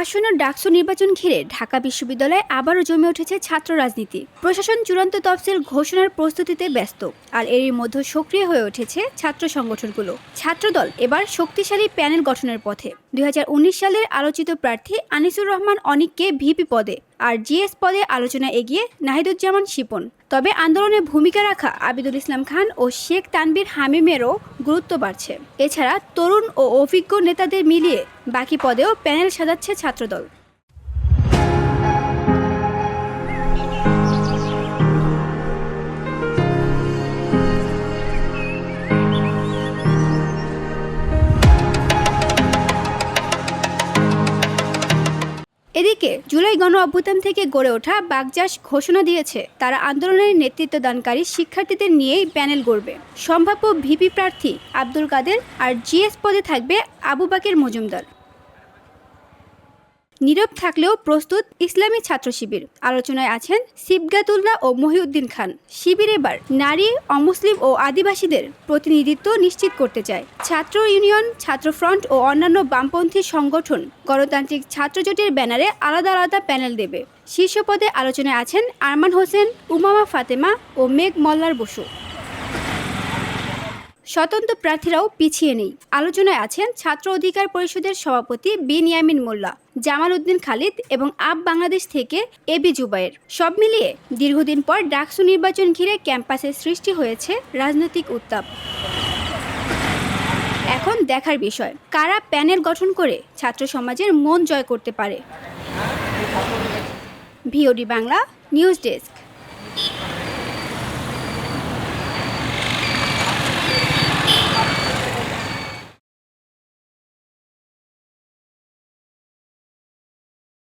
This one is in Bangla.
আসন্ন ডাকসু নির্বাচন ঘিরে ঢাকা বিশ্ববিদ্যালয়ে আবারও জমে উঠেছে ছাত্র রাজনীতি। প্রশাসন চূড়ান্ত তফসিল ঘোষণার প্রস্তুতিতে ব্যস্ত, আর এরই মধ্যে সক্রিয় হয়ে উঠেছে ছাত্র সংগঠনগুলো। ছাত্রদল এবার শক্তিশালী প্যানেল গঠনের পথে। 2019 সালের আলোচিত প্রার্থী আনিসুর রহমান অনিককে ভিপি পদে আর জিএস পদে আলোচনা এগিয়ে নাহিদুজ্জামান শিপন। তবে আন্দোলনে ভূমিকা রাখা আবিদুল ইসলাম খান ও শেখ তানভীর হামিমেরও গুরুত্ব বাড়ছে। এছাড়া তরুণ ও অভিজ্ঞ নেতাদের মিলিয়ে বাকি পদেও প্যানেল সাজাচ্ছে ছাত্রদল। এদিকে জুলাই গণ অভ্যুত্থান থেকে গড়ে ওঠা বাগজাস ঘোষণা দিয়েছে তারা আন্দোলনের নেতৃত্বদানকারী শিক্ষার্থীদের নিয়েই প্যানেল গড়বে। সম্ভাব্য ভিপি প্রার্থী আব্দুল কাদের আর জিএস পদে থাকবে আবু বাকের মজুমদার। নীরব থাকলেও প্রস্তুত ইসলামী ছাত্র শিবির। আলোচনায় আছেন সিবগাতুল্লাহ ও মহিউদ্দিন খান। শিবির এবার নারী, অমুসলিম ও আদিবাসীদের প্রতিনিধিত্ব নিশ্চিত করতে চায়। ছাত্র ইউনিয়ন, ছাত্র ফ্রন্ট ও অন্যান্য বামপন্থী সংগঠন গণতান্ত্রিক ছাত্র জোটের ব্যানারে আলাদা আলাদা প্যানেল দেবে। শীর্ষ পদে আলোচনায় আছেন আরমান হোসেন, উমামা ফাতেমা ও মেঘ মল্লার বসু। স্বতন্ত্র প্রার্থীরাও পিছিয়ে নেই। আলোচনায় আছেন ছাত্র অধিকার পরিষদের সভাপতি বিনয়ামিন মোল্লা, জামাল উদ্দিন খালিদ এবং আপ বাংলাদেশ থেকে এবি জুবায়ের। সব মিলিয়ে দীর্ঘদিন পর ডাকসু নির্বাচন ঘিরে ক্যাম্পাসে সৃষ্টি হয়েছে রাজনৈতিক উত্তাপ। এখন দেখার বিষয়, কারা প্যানেল গঠন করে ছাত্র সমাজের মন জয় করতে পারে। VOD Bangla news desk.